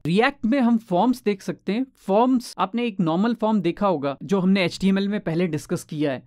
React में हम forms देख सकते हैं। फॉर्म्स आपने एक नॉर्मल फॉर्म देखा होगा जो हमने HTML में पहले डिस्कस किया है।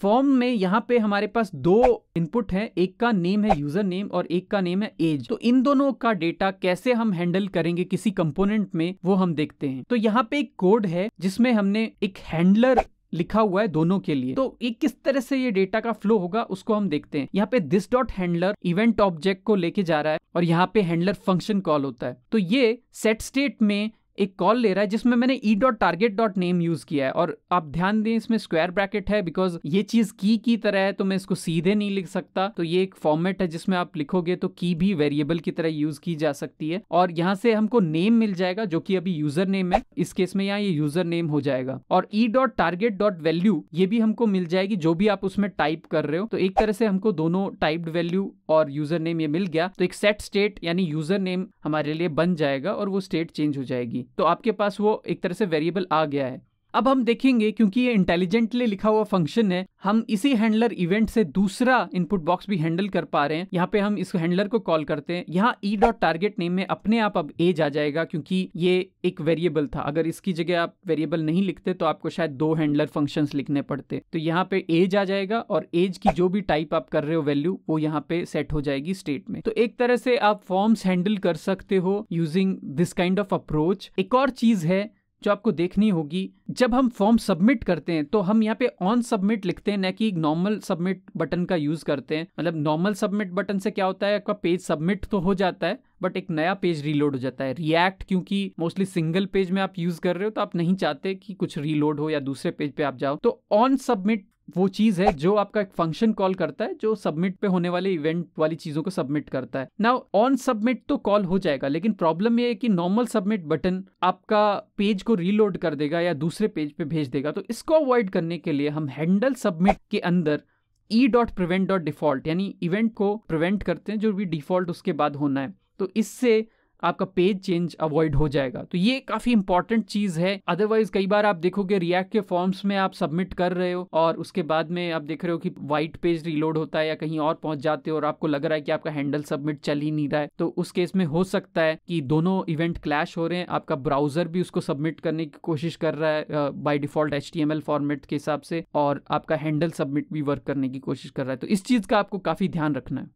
फॉर्म में यहाँ पे हमारे पास दो इनपुट है, एक का नेम है यूजर नेम और एक का नेम है एज। तो इन दोनों का डेटा कैसे हम हैंडल करेंगे किसी कंपोनेंट में, वो हम देखते हैं। तो यहाँ पे एक कोड है जिसमें हमने एक हैंडलर लिखा हुआ है दोनों के लिए। तो ये किस तरह से ये डेटा का फ्लो होगा उसको हम देखते हैं। यहाँ पे this dot handler event object को लेके जा रहा है और यहाँ पे हैंडलर फंक्शन कॉल होता है। तो ये सेट स्टेट में एक कॉल ले रहा है जिसमें मैंने e.target.name यूज किया है। और आप ध्यान दें इसमें स्क्वायर ब्रैकेट है बिकॉज ये चीज की तरह है, तो मैं इसको सीधे नहीं लिख सकता। तो ये एक फॉर्मेट है जिसमें आप लिखोगे तो की भी वेरिएबल की तरह यूज की जा सकती है। और यहाँ से हमको नेम मिल जाएगा जो कि अभी यूजर नेम है, इस केस में यहाँ ये यूजर नेम हो जाएगा। और e.target.value ये भी हमको मिल जाएगी जो भी आप उसमें टाइप कर रहे हो। तो एक तरह से हमको दोनों टाइप्ड वैल्यू और यूजर नेम ये मिल गया। तो एक सेट स्टेट यानी यूजर नेम हमारे लिए बन जाएगा और वो स्टेट चेंज हो जाएगी। तो आपके पास वो एक तरह से वेरिएबल आ गया है। अब हम देखेंगे क्योंकि ये इंटेलिजेंटली लिखा हुआ फंक्शन है, हम इसी हैंडलर इवेंट से दूसरा इनपुट बॉक्स भी हैंडल कर पा रहे हैं। यहाँ पे हम इस हैंडलर को कॉल करते हैं। यहाँ e.target_name में अपने आप अब एज आ जाएगा क्योंकि ये एक वेरिएबल था। अगर इसकी जगह आप वेरिएबल नहीं लिखते तो आपको शायद दो हैंडलर फंक्शंस लिखने पड़ते। तो यहाँ पे एज आ जाएगा और एज की जो भी टाइप आप कर रहे हो वैल्यू वो यहाँ पे सेट हो जाएगी स्टेट में। तो एक तरह से आप फॉर्म्स हैंडल कर सकते हो using this kind of approach. एक और चीज है जो आपको देखनी होगी, जब हम फॉर्म सबमिट करते हैं तो हम यहाँ पे ऑन सबमिट लिखते हैं, न कि नॉर्मल सबमिट बटन का यूज करते हैं। मतलब नॉर्मल सबमिट बटन से क्या होता है, आपका पेज सबमिट तो हो जाता है बट एक नया पेज रीलोड हो जाता है। रिएक्ट क्योंकि मोस्टली सिंगल पेज में आप यूज कर रहे हो तो आप नहीं चाहते कि कुछ रीलोड हो या दूसरे पेज पे आप जाओ। तो ऑन सबमिट वो चीज है जो आपका एक फंक्शन कॉल करता है जो सबमिट पे होने वाले इवेंट वाली चीजों को सबमिट करता है। नाउ ऑन सबमिट तो कॉल हो जाएगा, लेकिन प्रॉब्लम ये है कि नॉर्मल सबमिट बटन आपका पेज को रीलोड कर देगा या दूसरे पेज पे भेज देगा। तो इसको अवॉइड करने के लिए हम हैंडल सबमिट के अंदर e.prevent.default यानी इवेंट को प्रिवेंट करते हैं जो भी डिफॉल्ट उसके बाद होना है। तो इससे आपका पेज चेंज अवॉइड हो जाएगा। तो ये काफी इंपॉर्टेंट चीज है। अदरवाइज कई बार आप देखोगे रिएक्ट के फॉर्म्स में आप सबमिट कर रहे हो और उसके बाद में आप देख रहे हो कि व्हाइट पेज रीलोड होता है या कहीं और पहुंच जाते हो और आपको लग रहा है कि आपका हैंडल सबमिट चल ही नहीं रहा है। तो उस केस में हो सकता है कि दोनों इवेंट क्लैश हो रहे हैं, आपका ब्राउजर भी उसको सबमिट करने की कोशिश कर रहा है बाय डिफॉल्ट HTML फॉर्मेट के हिसाब से और आपका हैंडल सबमिट भी वर्क करने की कोशिश कर रहा है। तो इस चीज का आपको काफी ध्यान रखना है।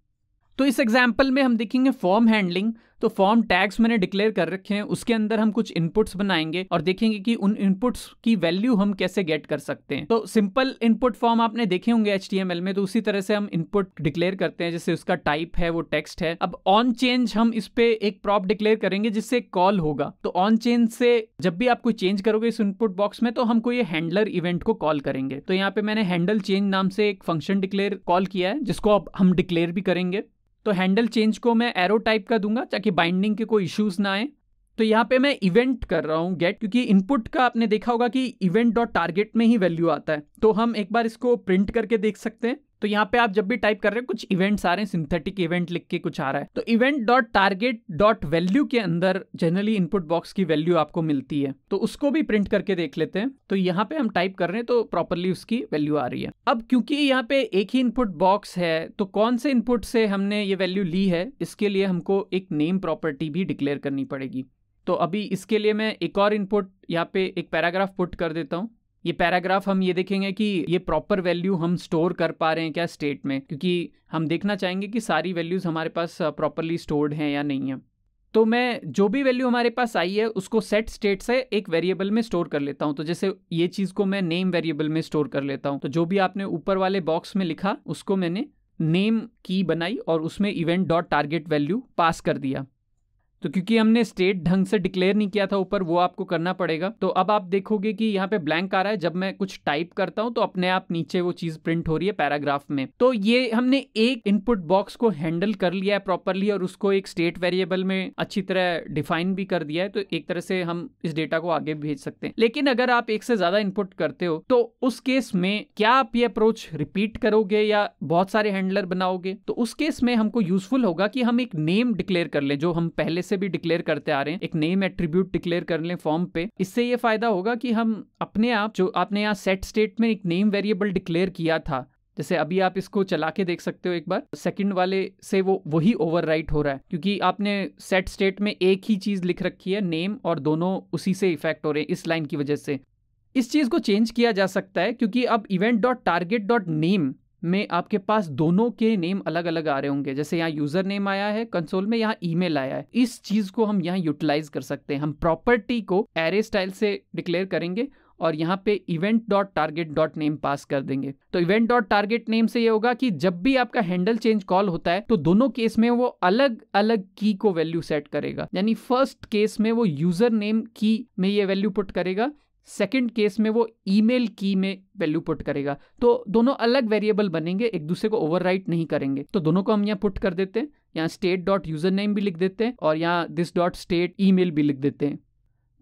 तो इस एग्जाम्पल में हम देखेंगे फॉर्म हैंडलिंग। तो फॉर्म टैग्स मैंने डिक्लेयर कर रखे हैं, उसके अंदर हम कुछ इनपुट्स बनाएंगे और देखेंगे कि उन इनपुट्स की वैल्यू हम कैसे गेट कर सकते हैं। तो सिंपल इनपुट फॉर्म आपने देखे होंगे HTML में, तो उसी तरह से हम इनपुट डिक्लेयर करते हैं। जैसे उसका टाइप है वो टेक्स्ट है। अब ऑन चेंज हम इस पे एक प्रॉप डिक्लेयर करेंगे जिससे कॉल होगा। तो ऑन चेंज से जब भी आप कोई चेंज करोगे इस इनपुट बॉक्स में तो हमको ये हैंडलर इवेंट को कॉल करेंगे। तो यहाँ पे मैंने हैंडल चेंज नाम से एक फंक्शन डिक्लेयर कॉल किया है जिसको अब हम डिक्लेयर भी करेंगे। तो हैंडल चेंज को मैं एरो टाइप का दूंगा ताकि बाइंडिंग के कोई इश्यूज ना आए। तो यहाँ पे मैं इवेंट कर रहा हूँ गेट, क्योंकि इनपुट का आपने देखा होगा कि इवेंट.target में ही वैल्यू आता है। तो हम एक बार इसको प्रिंट करके देख सकते हैं। तो यहाँ पे आप जब भी टाइप कर रहे हैं कुछ इवेंट्स आ रहे हैं, सिंथेटिक इवेंट लिख के कुछ आ रहा है। तो इवेंट.target.value के अंदर जनरली इनपुट बॉक्स की वैल्यू आपको मिलती है, तो उसको भी प्रिंट करके देख लेते हैं। तो यहाँ पे हम टाइप कर रहे हैं तो प्रॉपरली उसकी वैल्यू आ रही है। अब क्योंकि यहाँ पे एक ही इनपुट बॉक्स है तो कौन से इनपुट से हमने ये वैल्यू ली है इसके लिए हमको एक नेम प्रॉपर्टी भी डिक्लेयर करनी पड़ेगी। तो अभी इसके लिए मैं एक और इनपुट यहाँ पे एक पैराग्राफ पुट कर देता हूँ। ये पैराग्राफ हम ये देखेंगे कि ये प्रॉपर वैल्यू हम स्टोर कर पा रहे हैं क्या स्टेट में, क्योंकि हम देखना चाहेंगे कि सारी वैल्यूज हमारे पास प्रॉपरली स्टोर्ड हैं या नहीं है। तो मैं जो भी वैल्यू हमारे पास आई है उसको सेट स्टेट से एक वेरिएबल में स्टोर कर लेता हूँ। तो जैसे ये चीज़ को मैं नेम वेरिएबल में स्टोर कर लेता हूँ। तो जो भी आपने ऊपर वाले बॉक्स में लिखा उसको मैंने नेम की बनाई और उसमें इवेंट.target वैल्यू पास कर दिया। तो क्योंकि हमने स्टेट ढंग से डिक्लेयर नहीं किया था ऊपर, वो आपको करना पड़ेगा। तो अब आप देखोगे कि यहाँ पे ब्लैंक आ रहा है। जब मैं कुछ टाइप करता हूँ तो अपने आप नीचे वो चीज प्रिंट हो रही है पैराग्राफ में। तो ये हमने एक इनपुट बॉक्स को हैंडल कर लिया है प्रॉपरली और उसको एक स्टेट वेरिएबल में अच्छी तरह डिफाइन भी कर दिया है। तो एक तरह से हम इस डेटा को आगे भेज सकते हैं। लेकिन अगर आप एक से ज्यादा इनपुट करते हो तो उस केस में क्या आप ये अप्रोच रिपीट करोगे या बहुत सारे हैंडलर बनाओगे? तो उस केस में हमको यूजफुल होगा कि हम एक नेम डिक्लेयर कर लें, जो हम पहले से भी डिक्लेयर करते आ रहे हैं। एक नेम एट्रीब्यूट डिक्लेयर कर लें फॉर्म पे। इससे ये फायदा होगा कि हम अपने आप, जो आपने यहाँ सेट स्टेट में एक नेम वेरिएबल डिक्लेयर किया था, जैसे अभी आप इसको चला के देख सकते हो एक बार, सेकंड वाले से वो वही ओवरराइट हो रहा है क्योंकि आपने सेट स्टेट में एक ही चीज लिख रखी है नेम, और दोनों उसी से इफेक्ट हो रहे हैं इस लाइन की वजह से। इस चीज को चेंज किया जा सकता है क्योंकि अब event.target.name में आपके पास दोनों के नेम अलग अलग आ रहे होंगे। जैसे यहाँ यूजर नेम आया है कंसोल में, यहाँ ईमेल आया है। इस चीज को हम यहाँ यूटिलाइज कर सकते हैं। हम प्रॉपर्टी को एरे स्टाइल से डिक्लेयर करेंगे और यहाँ पे event.target.name पास कर देंगे। तो event.target.name से ये होगा कि जब भी आपका हैंडल चेंज कॉल होता है तो दोनों केस में वो अलग अलग की को वैल्यू सेट करेगा। यानी फर्स्ट केस में वो यूजर नेम की में ये वैल्यू पुट करेगा, सेकंड केस में वो ईमेल की में वैल्यू पुट करेगा। तो दोनों अलग वेरिएबल बनेंगे, एक दूसरे को ओवरराइट नहीं करेंगे। तो दोनों को हम यहाँ पुट कर देते हैं। यहाँ state.username भी लिख देते हैं और यहाँ this.state email भी लिख देते हैं।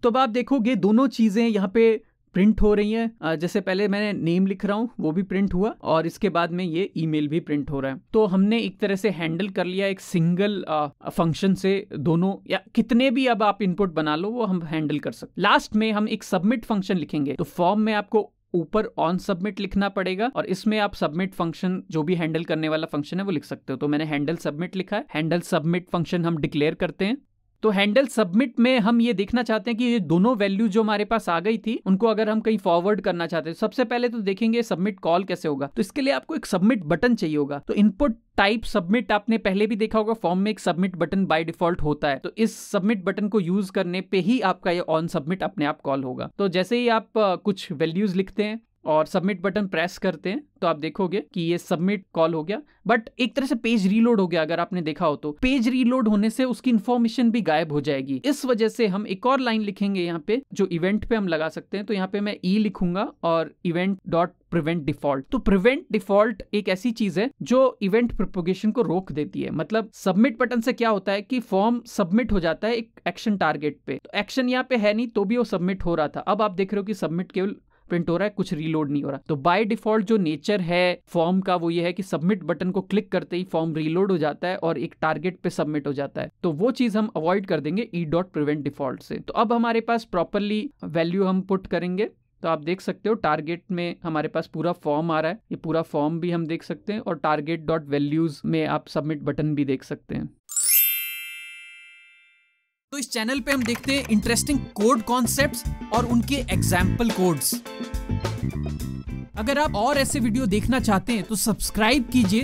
तो अब आप देखोगे दोनों चीजें यहाँ पे प्रिंट हो रही है। जैसे पहले मैंने नेम लिख रहा हूँ वो भी प्रिंट हुआ और इसके बाद में ये ईमेल भी प्रिंट हो रहा है। तो हमने एक तरह से हैंडल कर लिया एक सिंगल फंक्शन से दोनों, या कितने भी अब आप इनपुट बना लो वो हम हैंडल कर सकते। लास्ट में हम एक सबमिट फंक्शन लिखेंगे। तो फॉर्म में आपको ऊपर ऑन सबमिट लिखना पड़ेगा और इसमें आप सबमिट फंक्शन जो भी हैंडल करने वाला फंक्शन है वो लिख सकते हो। तो मैंने हैंडल सबमिट लिखा है। हैंडल सबमिट फंक्शन हम डिक्लेयर करते हैं। तो हैंडल सबमिट में हम ये देखना चाहते हैं कि ये दोनों वैल्यू जो हमारे पास आ गई थी उनको अगर हम कहीं फॉरवर्ड करना चाहते हैं, सबसे पहले तो देखेंगे सबमिट कॉल कैसे होगा। तो इसके लिए आपको एक सबमिट बटन चाहिए होगा। तो इनपुट टाइप सबमिट आपने पहले भी देखा होगा, फॉर्म में एक सबमिट बटन बाय डिफॉल्ट होता है। तो इस सबमिट बटन को यूज करने पे ही आपका ये ऑन सबमिट अपने आप कॉल होगा। तो जैसे ही आप कुछ वैल्यूज लिखते हैं और सबमिट बटन प्रेस करते हैं तो आप देखोगे कि ये सबमिट कॉल हो गया। बट एक तरह से पेज रीलोड हो गया। अगर आपने देखा हो तो पेज रीलोड होने से उसकी इंफॉर्मेशन भी गायब हो जाएगी। इस वजह से हम एक और लाइन लिखेंगे यहाँ पे जो इवेंट पे हम लगा सकते हैं। तो यहाँ पे मैं ई लिखूंगा और event.prevent default। तो प्रिवेंट डिफॉल्ट एक ऐसी चीज है जो इवेंट प्रोपोगेशन को रोक देती है। मतलब सबमिट बटन से क्या होता है कि फॉर्म सबमिट हो जाता है एक एक्शन टारगेट पे। तो एक्शन यहाँ पे है नहीं तो भी वो सबमिट हो रहा था। अब आप देख रहे हो कि सबमिट केवल प्रिंट हो रहा है, कुछ रीलोड नहीं हो रहा। तो बाय डिफॉल्ट जो नेचर है फॉर्म का वो ये है कि सबमिट बटन को क्लिक करते ही फॉर्म रीलोड हो जाता है और एक टारगेट पे सबमिट हो जाता है। तो वो चीज हम अवॉइड कर देंगे e.prevent डिफॉल्ट से। तो अब हमारे पास प्रॉपरली वैल्यू हम पुट करेंगे। तो आप देख सकते हो टारगेट में हमारे पास पूरा फॉर्म आ रहा है। ये पूरा फॉर्म भी हम देख सकते हैं और target.values में आप सबमिट बटन भी देख सकते हैं। तो इस चैनल पे हम देखते हैं इंटरेस्टिंग कोड कॉन्सेप्ट्स और उनके एग्जाम्पल कोड्स। अगर आप और ऐसे वीडियो देखना चाहते हैं तो सब्सक्राइब कीजिए